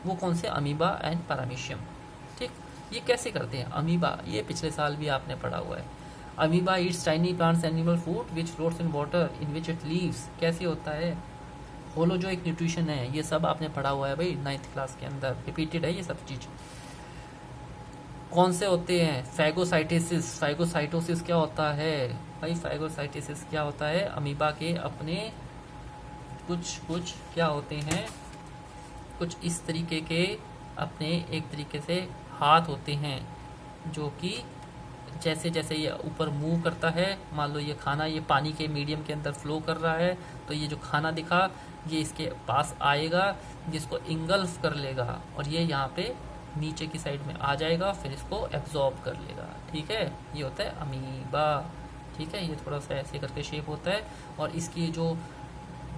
वो कौन से? Amoeba and paramecium. ठीक, ये कैसे करते हैं? अमीबा, ये पिछले साल भी आपने पढ़ा हुआ है। Amoeba Yeats tiny plants animal food which floats in water in which it leaves. कैसे होता है? होलो जो एक न्यूट्रिशन है, ये सब आपने पढ़ा हुआ है भाई 9th क्लास के अंदर, रिपीटेड है ये सब चीज़। कौन से होते हैं? फैगोसाइटोसिस। फैगोसाइटोसिस क्या होता है भाई? फैगोसाइटोसिस क्या होता है? अमीबा के अपने कुछ क्या होते हैं, कुछ इस तरीके के अपने एक तरीके से हाथ होते हैं, जो कि जैसे जैसे ये ऊपर मूव करता है, मान लो ये खाना ये पानी के मीडियम के अंदर फ्लो कर रहा है, तो ये जो खाना दिखा ये इसके पास आएगा, जिसको इंगल्फ कर लेगा, और ये यहाँ पे नीचे की साइड में आ जाएगा, फिर इसको एब्जॉर्ब कर लेगा। ठीक है, ये होता है अमीबा। ठीक है, ये थोड़ा सा ऐसे करके शेप होता है, और इसकी जो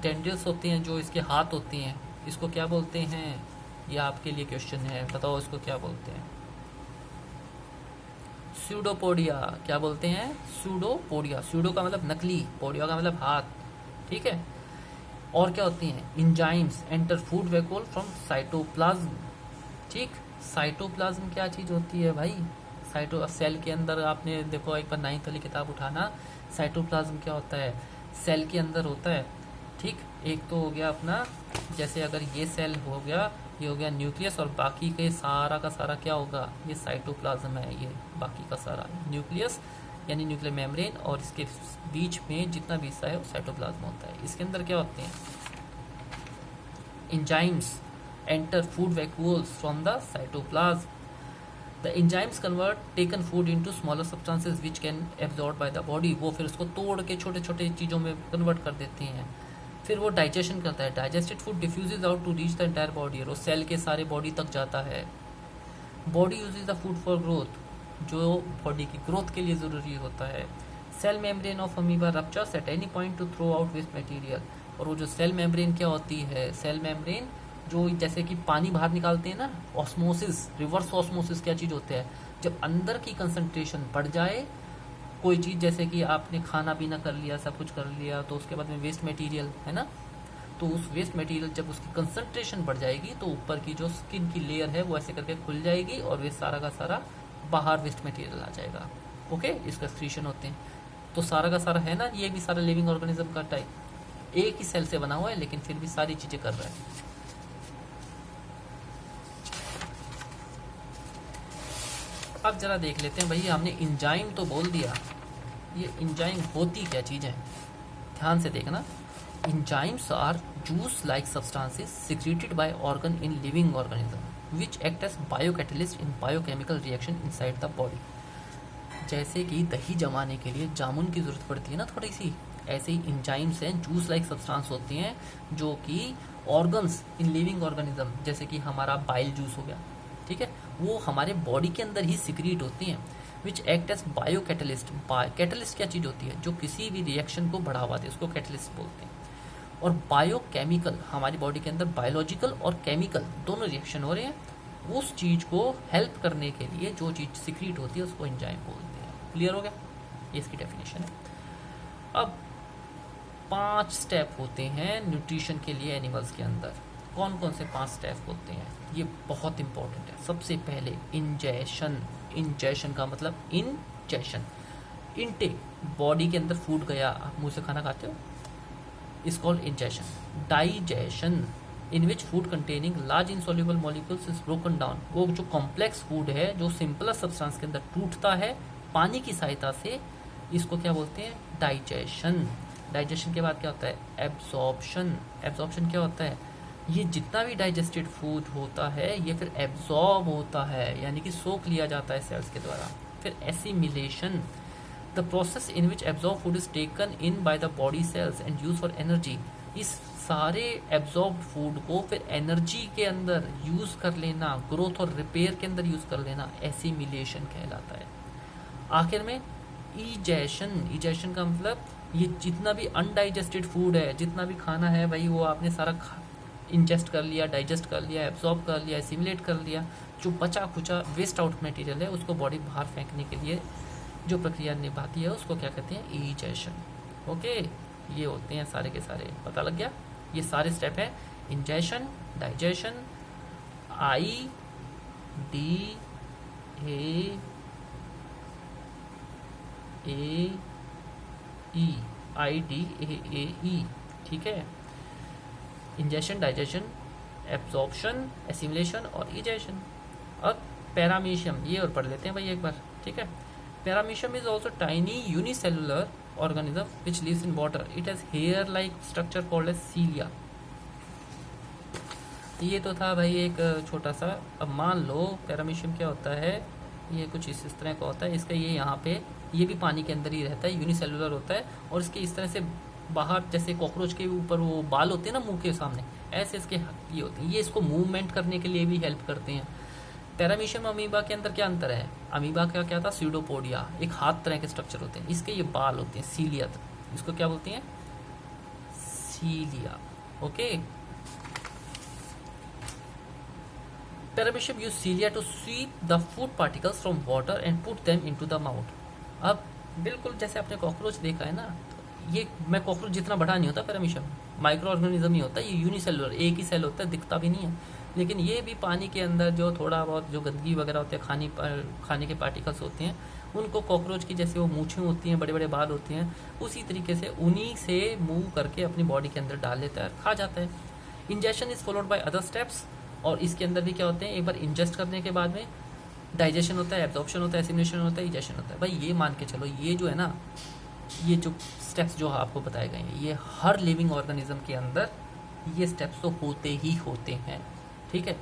टेंडल्स होते हैं, जो इसके हाथ होते हैं, इसको क्या बोलते हैं? ये आपके लिए क्वेश्चन है, बताओ इसको क्या बोलते हैं? स्यूडोपोडिया। क्या बोलते हैं? स्यूडोपोडिया। स्यूडो का मतलब नकली, पोडिया का मतलब हाथ। ठीक है, और क्या होती हैं? Enzymes enter food vacuole from cytoplasm. ठीक, साइटोप्लाज्म क्या चीज़ होती है भाई? साइटो सेल के अंदर आपने देखो एक बार 9th वाली किताब उठाना, साइटोप्लाज्म क्या होता है? सेल के अंदर होता है। ठीक, एक तो हो गया अपना, जैसे अगर ये सेल हो गया, ये हो गया न्यूक्लियस, और बाकी के सारा का सारा क्या होगा? ये साइटोप्लाज्म है, ये बाकी का सारा न्यूक्लियस यानी न्यूक्लियर मेम्ब्रेन, और इसके बीच में जितना भी हिस्सा है वो साइटोप्लाज्म होता है। इसके अंदर क्या होते हैं? Enzymes enter food vacuoles from the cytoplasm. The enzymes convert taken food into smaller substances which can absorb by the body. वो फिर उसको तोड़ के छोटे छोटे चीज़ों में कन्वर्ट कर देते हैं। फिर वो डाइजेशन करता है। Digested food diffuses out to reach the entire body, और वो सेल के सारे बॉडी तक जाता है। Body uses the food for growth, जो बॉडी की ग्रोथ के लिए ज़रूरी होता है। Cell membrane of amoeba ruptures at any point to throw out waste material. और वो जो सेल मेम्ब्रेन क्या होती है? सेल मेम्ब्रेन जो जैसे कि पानी बाहर निकालते हैं ना, ऑस्मोसिस, रिवर्स ऑस्मोसिस क्या चीज़ होता है? जब अंदर की कंसंट्रेशन बढ़ जाए, कोई चीज़ जैसे कि आपने खाना पीना कर लिया, सब कुछ कर लिया, तो उसके बाद में वेस्ट मटेरियल है ना, तो उस वेस्ट मटेरियल जब उसकी कंसंट्रेशन बढ़ जाएगी, तो ऊपर की जो स्किन की लेयर है वो ऐसे करके खुल जाएगी, और वे सारा का सारा बाहर वेस्ट मटेरियल आ जाएगा। ओके, इसका एक्सक्रीशन होते हैं। तो सारा का सारा है ना, ये भी सारा लिविंग ऑर्गेनिज्म का टाइप एक ही सेल से बना हुआ है, लेकिन फिर भी सारी चीज़ें कर रहा है। अब जरा देख लेते हैं भाई, हमने इंजाइम तो बोल दिया, ये इंजाइम होती क्या चीज़ है? ध्यान से देखना। Enzymes are juice like substances secreted by organ in living organism which act as biocatalyst in biochemical reaction inside the body. जैसे कि दही जमाने के लिए जामुन की ज़रूरत पड़ती है ना थोड़ी सी, ऐसे ही इंजाइम्स हैं, जूस लाइक सब्सटेंस होती हैं, जो कि ऑर्गन्स इन लिविंग ऑर्गेनिज्म, जैसे कि हमारा बाइल जूस हो गया, ठीक है, वो हमारे बॉडी के अंदर ही सिक्रीट होती हैं। Which act as biocatalyst. Catalyst क्या चीज़ होती है? जो किसी भी रिएक्शन को बढ़ावा दे, उसको कैटलिस्ट बोलते हैं। और बायोकेमिकल, हमारी बॉडी के अंदर बायोलॉजिकल और केमिकल दोनों रिएक्शन हो रहे हैं, उस चीज़ को हेल्प करने के लिए जो चीज़ सिक्रीट होती है उसको एंजाइम बोलते हैं। क्लियर हो गया? ये इसकी डेफिनेशन है। अब 5 स्टेप होते हैं न्यूट्रिशन के लिए एनिमल्स के अंदर। कौन कौन से 5 स्टेप होते हैं? ये बहुत इंपॉर्टेंट है। सबसे पहले इंजेशन। इंजेशन का मतलब इंजेशन, इनटेक, बॉडी के अंदर फूड गया, आप मुंह से खाना खाते हो, is called ingestion. Digestion, in which food containing large insoluble molecules is broken down. वो जो कॉम्प्लेक्स फूड है जो सिंपलर सब्सटेंस के अंदर टूटता है पानी की सहायता से, इसको क्या बोलते हैं? डाइजेशन। डाइजेशन के बाद क्या होता है? एब्जॉर्प्शन। एब्जॉर्प्शन क्या होता है? ये जितना भी डाइजेस्टेड फूड होता है ये फिर एब्जॉर्ब होता है, यानी कि सोख लिया जाता है सेल्स के द्वारा। फिर assimilation, the process in which absorb food is taken in by the body cells and use for energy. इस सारे एब्जॉर्ब फूड को फिर एनर्जी के अंदर यूज कर लेना, ग्रोथ और रिपेयर के अंदर यूज कर लेना, एसिमिलेशन कहलाता है। आखिर में इजेशन। इजेशन का मतलब ये जितना भी अनडाइजेस्टेड फूड है, जितना भी खाना है भाई, वो आपने सारा इंजेस्ट कर लिया, डाइजेस्ट कर लिया, एब्जॉर्ब कर लिया, एसिमुलेट कर लिया, जो बचा खुचा वेस्ट आउट मटेरियल है उसको बॉडी बाहर फेंकने के लिए जो प्रक्रिया निभाती है उसको क्या कहते हैं? इजेशन। ओके, ये होते हैं सारे के सारे, पता लग गया? ये सारे स्टेप हैं: ingestion, digestion, I D A E, IDAAE, ठीक है। इंजेशन, डाइजेशन, एब्जॉर्प्शन, एसिमिलेशन और इजेशन। अब पैरामीशियम ये और पढ़ लेते हैं भाई एक बार, ठीक है। Paramecium is also tiny unicellular organism which lives in water. It has hair like structure called as cilia. ये तो था भाई एक छोटा सा। अब मान लो पैरामीशियम क्या होता है, ये कुछ इस तरह का होता है। इसका ये यहाँ पे, ये भी पानी के अंदर ही रहता है, यूनिसेलुलर होता है। और इसके इस तरह से बाहर, जैसे कॉकरोच के ऊपर वो बाल होते हैं ना मुंह के सामने, ऐसे इसके ये होते हैं। ये इसको मूवमेंट करने के लिए भी हेल्प करते हैं। पैरामीशियम अमीबा के अंदर क्या अंतर है? अमीबा का क्या था? स्यूडोपोडिया, एक हाथ तरह के स्ट्रक्चर होते हैं। इसके ये बाल होते हैं, सीलिया। इसको क्या बोलते हैं? Cilia. Okay. Paramecium use cilia to sweep the food particles from water and put them into the mouth. अब बिल्कुल जैसे आपने कॉकरोच देखा है ना, ये मैं कॉकरोच जितना बड़ा नहीं होता पैरामीशियम, माइक्रो ऑर्गेनिज्म ही होता है। ये यूनिसेलुलर, एक ही सेल होता है, दिखता भी नहीं है। लेकिन ये भी पानी के अंदर जो थोड़ा बहुत जो गंदगी वगैरह होती है, खाने के पार्टिकल्स होते हैं, उनको कॉकरोच की जैसे वो मूछें होती हैं, बड़े बड़े बाल होते हैं, उसी तरीके से उन्हीं से मूव करके अपनी बॉडी के अंदर डाल लेता है, खा जाता है। Ingestion is followed by other steps. और इसके अंदर भी क्या होते हैं, एक बार इंजेस्ट करने के बाद में डाइजेशन होता है, एब्जॉर्प्शन होता है, एसिमिलेशन होता है, इजेशन होता है। भाई ये मान के चलो, ये जो है ना, ये जो स्टेप्स जो आपको बताए गए हैं, ये हर लिविंग ऑर्गेनिज्म के अंदर ये स्टेप्स तो होते ही होते हैं, ठीक है।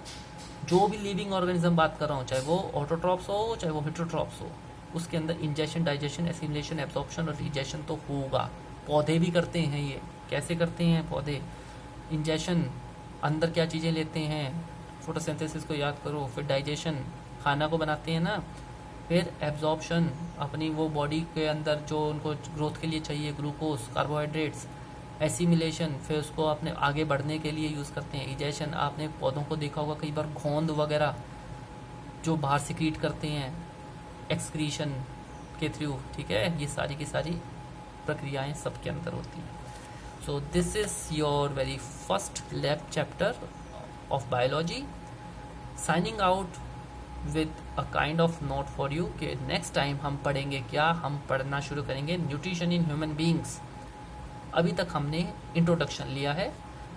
जो भी लिविंग ऑर्गेनिज्म बात कर रहा हूँ, चाहे वो ऑटोट्रॉप्स हो चाहे वो हेटेरोट्रॉप्स हो, उसके अंदर इंजेशन, डाइजेशन, एसिमिलेशन, एब्जॉर्प्शन और इजेशन तो होगा। पौधे भी करते हैं ये। कैसे करते हैं पौधे? इंजेशन, अंदर क्या चीज़ें लेते हैं, फोटोसिंथेसिस को याद करो। फिर डाइजेशन, खाना को बनाते हैं ना। फिर एब्जॉर्प्शन, अपनी वो बॉडी के अंदर जो उनको ग्रोथ के लिए चाहिए, ग्लूकोज, कार्बोहाइड्रेट्स। एसिमिलेशन, फिर उसको अपने आगे बढ़ने के लिए यूज़ करते हैं। इजेशन, आपने पौधों को देखा होगा कई बार, गोंद वगैरह जो बाहर सिक्रीट करते हैं एक्सक्रीशन के थ्रू, ठीक है। ये सारी की सारी प्रक्रियाएं सबके अंदर होती हैं। So this is your very first lab chapter of biology, signing out with a kind of note for you कि next time हम पढ़ेंगे क्या? हम पढ़ना शुरू करेंगे न्यूट्रिशन इन ह्यूमन बींग्स। अभी तक हमने इंट्रोडक्शन लिया है,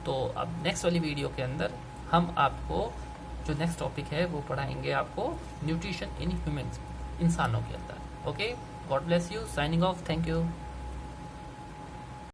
तो अब नेक्स्ट वाली वीडियो के अंदर हम आपको जो नेक्स्ट टॉपिक है वो पढ़ाएंगे आपको न्यूट्रिशन इन ह्यूमंस, इंसानों के अंदर। Okay, God bless you, signing off, thank you.